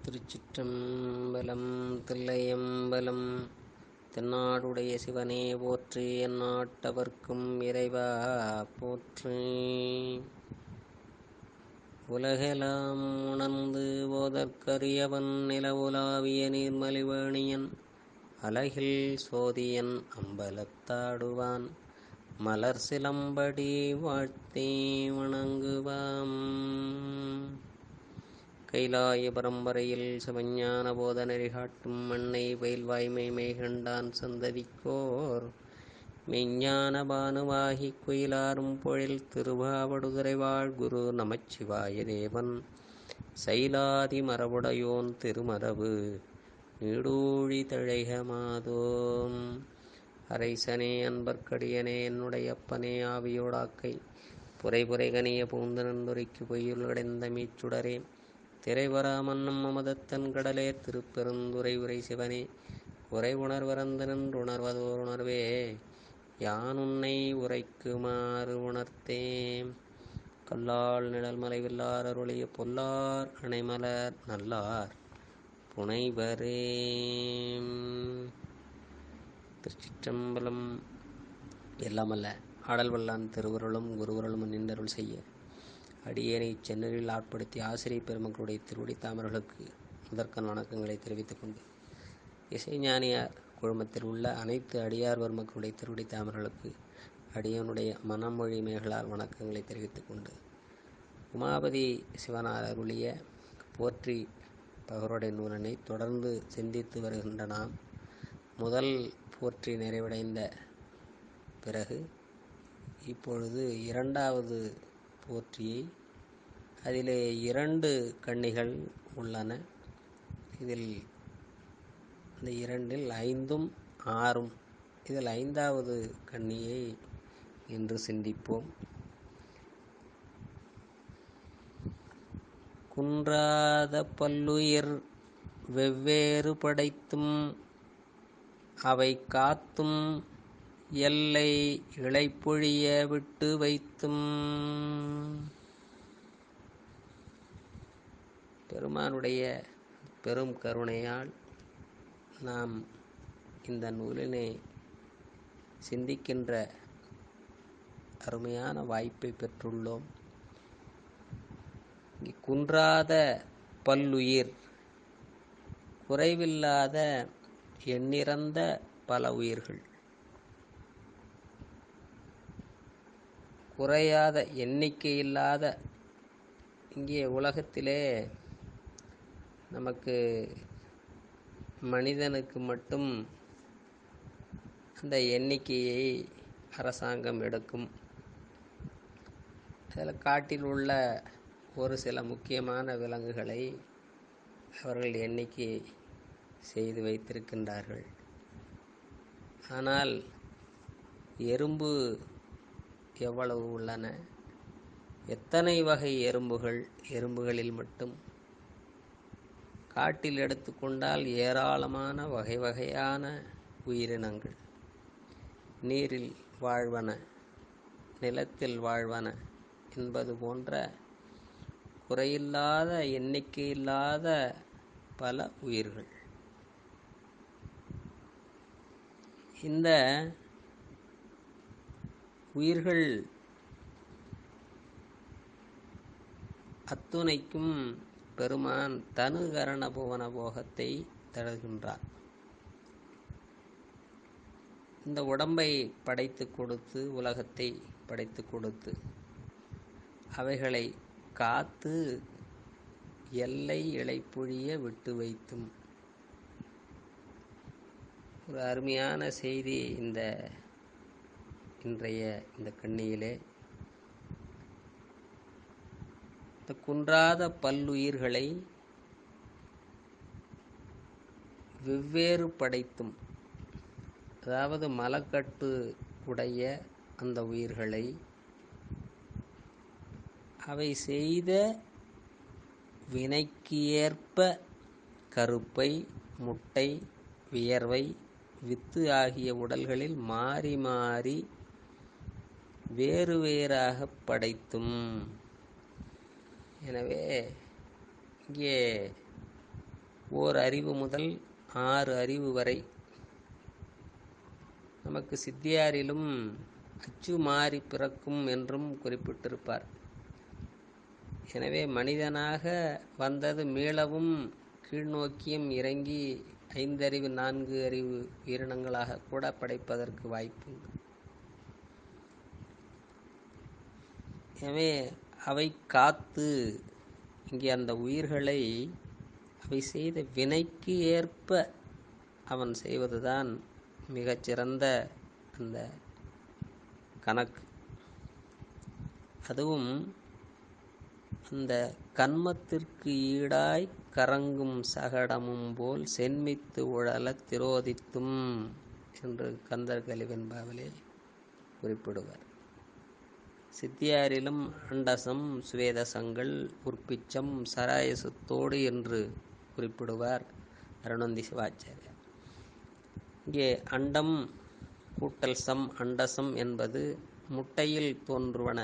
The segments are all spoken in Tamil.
திருச்சிற்றம்பலம். தில்லையம்பலம். தென்னாடுடைய சிவனே போற்றி, எந்நாட்டவர்க்கும் இறைவா போற்றி. உலகெலாம் உணர்ந்து போதற்கரியவன், நிலவுலாவிய நீர்மலிவேணியன், அலகில் சோதியன் அம்பலத்தாடுவான், மலர் சிலம்படி வாழ்த்தி வணங்குவாம். கைலாய பரம்பரையில் சிவஞான போத நெறிகாட்டும் மண்ணை பயில் வாய்மை மெய்கண்டான் சந்ததிக்கோர் மெய்ஞான பானுவாகி குயிலாரும் பொழில் திருவாவடுதுறை வாழ் குரு நமச்சிவாய தேவன் சைலாதி மரபுடையோன் திருமரபு நீடூழி தழைக மாதோம். அரைசனே அன்பர்க்கடியனே என்னுடைய அப்பனே ஆவியோடாக்கை புரை கனிய பூந்து நன்றுரைக்கு பொய்யுள் அடைந்த மீச்சுடரே திரைவரா மன்னம் அமதத்தன் கடலே திருப்பெருந்துரை உரை சிவனே உரை உணர்வரந்து நின்றுணர்வதோர் உணர்வே யான் உன்னை உரைக்குமாறு உணர்த்தேன். கல்லால் நிழல் மலைவில்லார் அருளிய பொல்லார் அணைமலர் நல்லார் புனைவரே. திருச்சிற்றம்பலம். எல்லாமல்ல ஆடல் வல்லான் திருவருளும் குருவருளும் நின்றருள் செய்ய அடியேனை சென்னரில் ஆட்படுத்தி ஆசிரியர் பெருமக்களுடைய திருவடி தாமர்களுக்கு முதற்கண் வணக்கங்களை தெரிவித்துக் கொண்டு, இசைஞானியார் குழுமத்தில் உள்ள அனைத்து அடியார் பெருமக்களுடைய திருவடி தாமர்களுக்கு அடியனுடைய மனமொழி மேகளால் வணக்கங்களை தெரிவித்துக் கொண்டு, உமாபதி சிவனார் அருளிய போற்றி பகருடைய நூலனை தொடர்ந்து சிந்தித்து வருகின்ற நாம் முதல் போற்றி நிறைவடைந்த பிறகு இப்பொழுது இரண்டாவது போற்றியை, அதிலே 2 கன்னிகள் உள்ளன. இதில் இந்த 2இல் 5ம் 6ம், இதில் 5வது கன்னியை இன்று சிந்திப்போம். குன்றாத பல்லுயிர் வெவ்வேறு படைத்தும் அவை காத்தும் எல்லை இழைப்பொழிய விட்டு வைத்தும். பெருமானுடைய பெரும் கருணையால் நாம் இந்த நூலினை சிந்திக்கின்ற அருமையான வாய்ப்பை பெற்றுள்ளோம். குன்றாத பல்லுயிர், குறைவில்லாத எண்ணிறந்த பல உயிர்கள், குறையாத எண்ணிக்கையில்லாத. இங்கே உலகத்திலே நமக்கு மனிதனுக்கு மட்டும் அந்த எண்ணிக்கையை அரசாங்கம் எடுக்கும். அதில் காட்டில் உள்ள ஒரு சில முக்கியமான விலங்குகளை அவர்கள் எண்ணிக்கை செய்து வைத்திருக்கின்றார்கள். ஆனால் எறும்பு எவ்வளவு உள்ளன, எத்தனை வகை எறும்புகள், எறும்புகளில் மட்டும் காட்டில் எடுத்துக்கொண்டால் ஏராளமான வகை வகையான உயிரினங்கள், நீரில் வாழ்வன, நிலத்தில் வாழ்வன என்பது போன்ற குறையில்லாத எண்ணிக்கையில்லாத பல உயிர்கள். இந்த உயிர்கள் அத்துணைக்கும் பெருமான் தனு கரண புவன போகத்தை தருகின்றார். இந்த உடம்பை படைத்து கொடுத்து, உலகத்தை படைத்து கொடுத்து, அவைகளை காத்து எல்லை இழைப்பொழிய விட்டு வைத்தும். ஒரு அருமையான செய்தி இன்றைய இந்த கண்ணியிலே. இந்த குன்றாத பல்லுயிர்களை வெவ்வேறு படைத்தும், அதாவது மலக்கட்டு உடைய அந்த உயிர்களை அவை செய்த வினைக்கு ஏற்ப கருப்பை, முட்டை, வியர்வை, வித்து ஆகிய உடல்களில் மாறி மாறி வேறு வேறாக படைத்தும். எனவே இங்கே ஓர் அறிவு முதல் 6 அறிவு வரை. நமக்கு சித்தியாரிலும் அச்சு மாறி பிறக்கும் என்றும் குறிப்பிட்டிருப்பார். எனவே மனிதனாக வந்தது மீளவும் கீழ்நோக்கியும் இறங்கி 5 அறிவு 4 அறிவு உயிரினங்களாக கூட படைப்பதற்கு வாய்ப்பு. எனவே அவை காத்து இங்கே அந்த உயிர்களை அவை செய்த வினைக்கு ஏற்ப அவன் செய்வதுதான் மிகச்சிறந்த அந்த கணக்கு. அதுவும் அந்த கன்மத்திற்கு ஈடாய் கறங்கும் சகடமும் போல் சென்மித்து உழல திரோதித்தும் என்று கந்தர் கலிவெண்பாவிலே குறிப்பிடுவார். சித்தியாரிலும் அண்டசம் சுவேதசங்கள் உற்பிச்சம் சராயசத்தோடு என்று குறிப்பிடுவார் அருணந்தி சிவாச்சாரியார். இங்கே அண்டம் கூட்டல் சம் அண்டசம் என்பது முட்டையில் தோன்றுவன.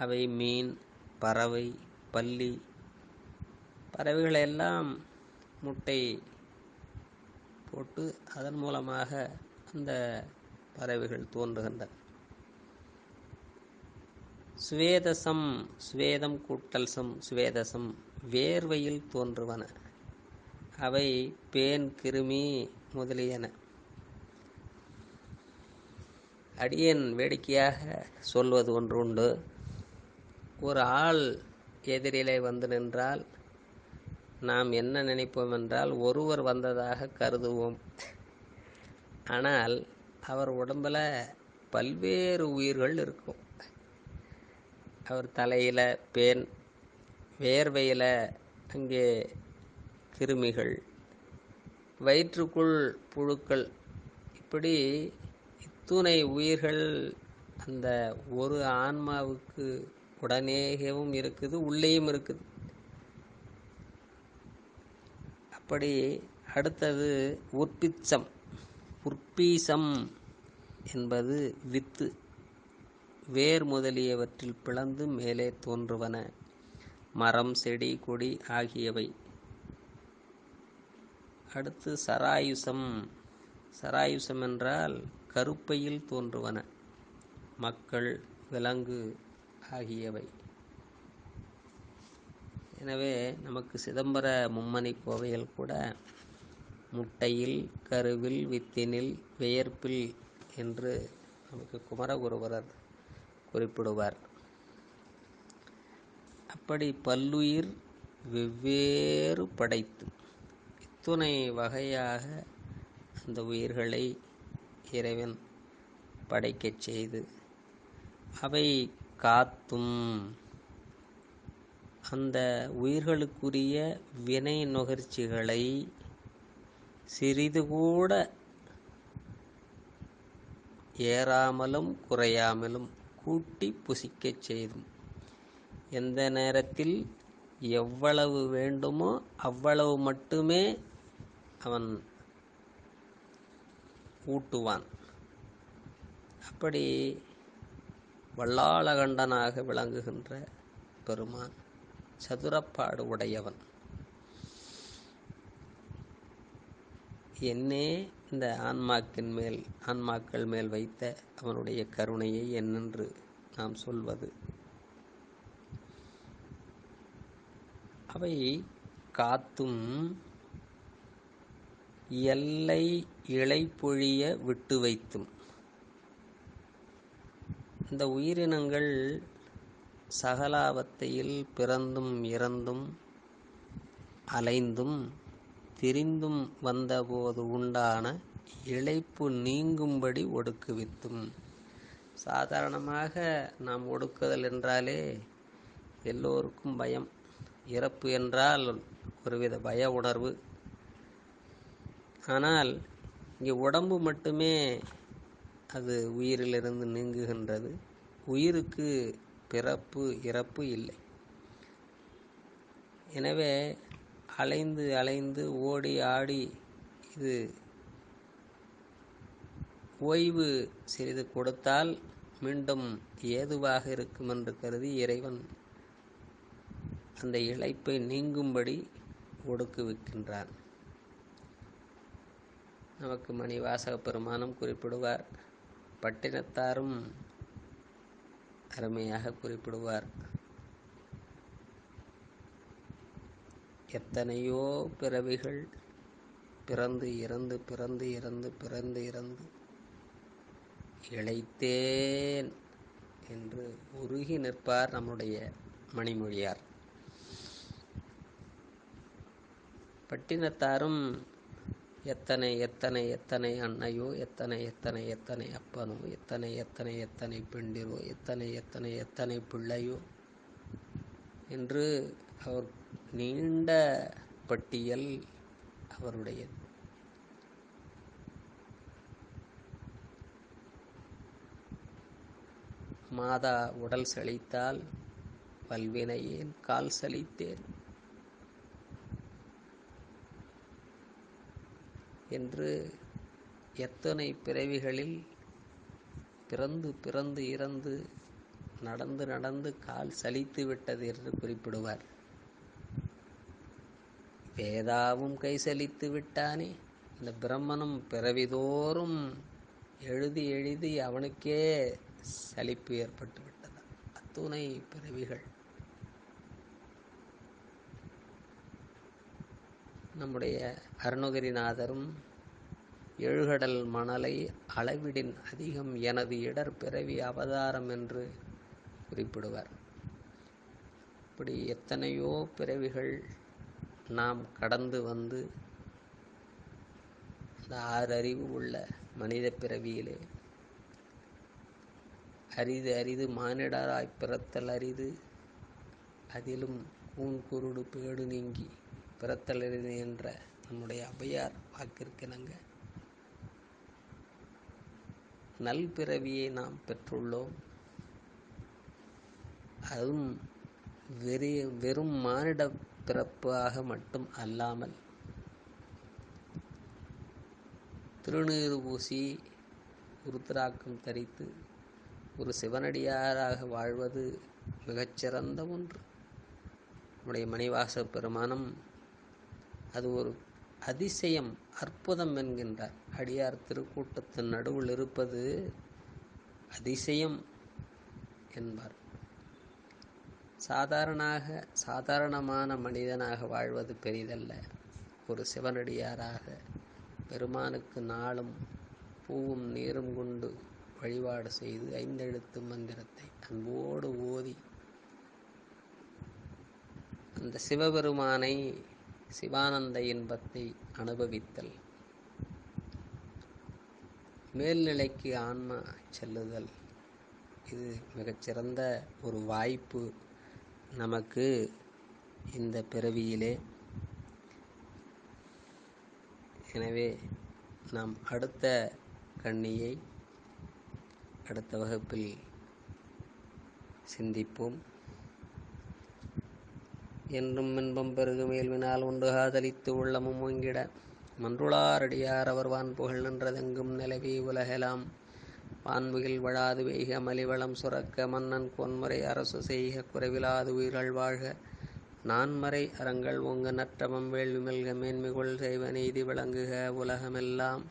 அவை மீன், பறவை, பல்லி. பறவைகளெல்லாம் முட்டை போட்டு அதன் மூலமாக அந்த பறவைகள் தோன்றுகின்றன. சுவேதசம் சுவேதம் கூட்டல் சம் சுவேதசம் வேர்வையில் தோன்றுவன. அவை பேன், கிருமி முதலியன. அடியேன் வேடிக்கையாக சொல்வது ஒன்று உண்டு. ஒரு ஆள் எதிரிலே வந்து நின்றால் நாம் என்ன நினைப்போம் என்றால் ஒருவர் வந்ததாக கருதுவோம். ஆனால் அவர் உடம்பில் பல்வேறு உயிர்கள் இருக்கும். அவர் தலையில் பேன், வேர்வையில் அங்கே கிருமிகள், வயிற்றுக்குள் புழுக்கள், இப்படி இத்துணை உயிர்கள் அந்த ஒரு ஆன்மாவுக்கு உடனேகவும் இருக்குது, உள்ளேயும் இருக்குது. அப்படி அடுத்தது உற்பிச்சம். உற்பீசம் என்பது வித்து, வேர் முதலியவற்றில் பிளந்து மேலே தோன்றுவன. மரம், செடி, கொடி ஆகியவை. அடுத்து சராயுசம். சராயுசம் என்றால் கருப்பையில் தோன்றுவன. மக்கள், விலங்கு ஆகியவை. எனவே நமக்கு சிதம்பர மும்மணி கோவையில் கூட முட்டையில், கருவில், வித்தினில், வியர்ப்பில் என்று நமக்கு குமரகுருபரர் குறிப்பிடுவார். அப்படி பல்லுயிர் வெவ்வேறு படைத்து இத்துணை வகையாக அந்த உயிர்களை இறைவன் படைக்கச் செய்து அவை காத்தும் அந்த உயிர்களுக்குரிய வினை நுகர்ச்சிகளை சிறிது கூட ஏறாமலும் குறையாமலும் கூட்டி புசிக்கச் செய்தும் எந்த நேரத்தில் எவ்வளவு வேண்டுமோ அவ்வளவு மட்டுமே அவன் ஊட்டுவான். அப்படி வல்லாளகண்டனாக விளங்குகின்ற பெருமான் சதுரப்பாடு உடையவன். என்னே இந்த ஆன்மாக்கள் மேல் வைத்த அவனுடைய கருணையை என்னென்று நாம் சொல்வது? அவை காத்தும் எல்லை இழைப்பொழிய விட்டு வைத்தும். இந்த உயிரினங்கள் சகலாவத்தையில் பிறந்தும் இறந்தும் அலைந்தும் திரிந்தும் வந்தபோது உண்டான இழைப்பு நீங்கும்படி ஒடுக்குவித்தும். சாதாரணமாக நாம் ஒடுக்குதல் என்றாலே எல்லோருக்கும் பயம். இறப்பு என்றால் ஒருவித பய உணர்வு. ஆனால் இங்கே உடம்பு மட்டுமே அது உயிரிலிருந்து நீங்குகின்றது. உயிருக்கு பிறப்பு இறப்பு இல்லை. எனவே அலைந்து அலைந்து ஓடி ஆடி இது ஓய்வு சிறிது கொடுத்தால் மீண்டும் ஏதுவாக இருக்கும் என்று கருதி இறைவன் அந்த இழைப்பை நீங்கும்படி ஒடுக்குவிக்கின்றான். நமக்கு மணிவாசக பெருமானும் குறிப்பிடுவார், பட்டினத்தாரும் அருமையாக குறிப்பிடுவார். எத்தனையோ பிறவிகள் பிறந்து இறந்து பிறந்து இறந்து பிறந்து இறந்து இளைத்தேன் என்று உருகி நிற்பார் நம்முடைய மணிமொழியார். பட்டினத்தாரும் எத்தனை எத்தனை எத்தனை அன்னையோ, எத்தனை எத்தனை எத்தனை அப்பனோ, எத்தனை எத்தனை எத்தனை பெண்டிரோ, எத்தனை எத்தனை எத்தனை பிள்ளையோ என்று அவர் நீண்ட பட்டியல் அவருடையது. மாதா உடல் சலித்தால் வல்வினையேன் கால் சலித்தேன் என்று எத்தனை பிறவிகளில் பிறந்து பிறந்து இறந்து நடந்து நடந்து கால் சலித்து விட்டது என்று குறிப்பிடுவார். வேதாவும் கை சலித்து விட்டானே, இந்த பிரம்மனும் பிறவிதோறும் எழுதி எழுதி அவனுக்கே சலிப்பு ஏற்பட்டு விட்டது. அத்துணை பிறவிகள். நம்முடைய அருணகிரிநாதரும் எழுகடல் மணலை அளவிடின் அதிகம் எனது இடர் பிறவி அவதாரம் என்று குறிப்பிடுவார். இப்படி எத்தனையோ பிறவிகள் நாம் கடந்து வந்து இந்த 6 அறிவு உள்ள மனித பிறவியிலே அரிது அரிது மானிடராய் பிறத்தல் அரிது, அதிலும் கூன் குருடு பேடு நீங்கி பிறத்தல் அரிது என்ற நம்முடைய ஔவையார் வாக்கிற்கிணங்க நல்பிறவியை நாம் பெற்றுள்ளோம். அதுவும் வெறும் மானிட பிறப்பாக மட்டும் அல்லாமல் திருநீறு பூசி உருத்திராக்கம் தரித்து ஒரு சிவனடியாராக வாழ்வது மிகச்சிறந்த ஒன்று. நம்முடைய மணிவாசக பெருமானம் அது ஒரு அதிசயம், அற்புதம் என்கின்றார். அடியார் திருக்கூட்டத்தின் நடுவில் இருப்பது அதிசயம் என்பார். சாதாரணமான மனிதனாக வாழ்வது பெரிதல்ல. ஒரு சிவனடியாராக பெருமானுக்கு நாளும் பூவும் நீரும் கொண்டு வழிபாடு செய்து 5 எழுத்து மந்திரத்தை அன்போடு ஓதி அந்த சிவபெருமானை சிவானந்த இன்பத்தை அனுபவித்தல், மேல்நிலைக்கு ஆன்மா செல்லுதல், இது மிகச்சிறந்த ஒரு வாய்ப்பு நமக்கு இந்த பிறவியிலே. எனவே நாம் அடுத்த கண்ணியை அடுத்த வகுப்பில் சிந்திப்போம். என்றும் இன்பம் பெருகு மேல்வினால் உண்டு காதலித்து உள்ளமும் ஓங்கிட மன்றுளாரடியார் அவர் வான்புகழ் நின்றதெங்கும் நிலவி உலகெலாம் வான்முகில் வழாது வெய்க மலிவளம் சுரக்க மன்னன் கொன்முறை அரசு செய்க குறைவிலாது உயிர்கள் வாழ்க நான்மறை அறங்கள் ஓங்க நற்றமம் வேள்வி மெல்க மேன்மிகொள் செய்வ நீதி விளங்குக உலகமெல்லாம்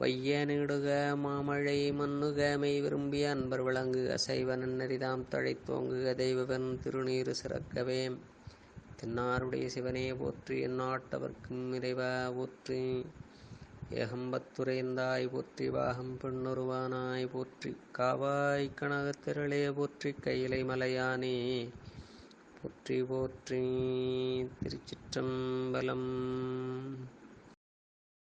வைய நீடுக மாமழை மன்னுக மெய் விரும்பிய அன்பர் விளங்குக சைவ நன்னெறிதாம் தழைத்தோங்குக தெய்வவன் திருநீறு சிறக்கவே தென்னாருடைய சிவனே போற்றி எந்நாட்டவர்க்கும் இறைவா போற்றி ஏகம்பத்துரைந்தாய் போற்றி வாகம் பெண்ணுருவானாய் போற்றி காவாய் கனகத்திரளே போற்றி கையிலை மலையானே போற்றி போற்றி. திருச்சிற்றம்பலம்.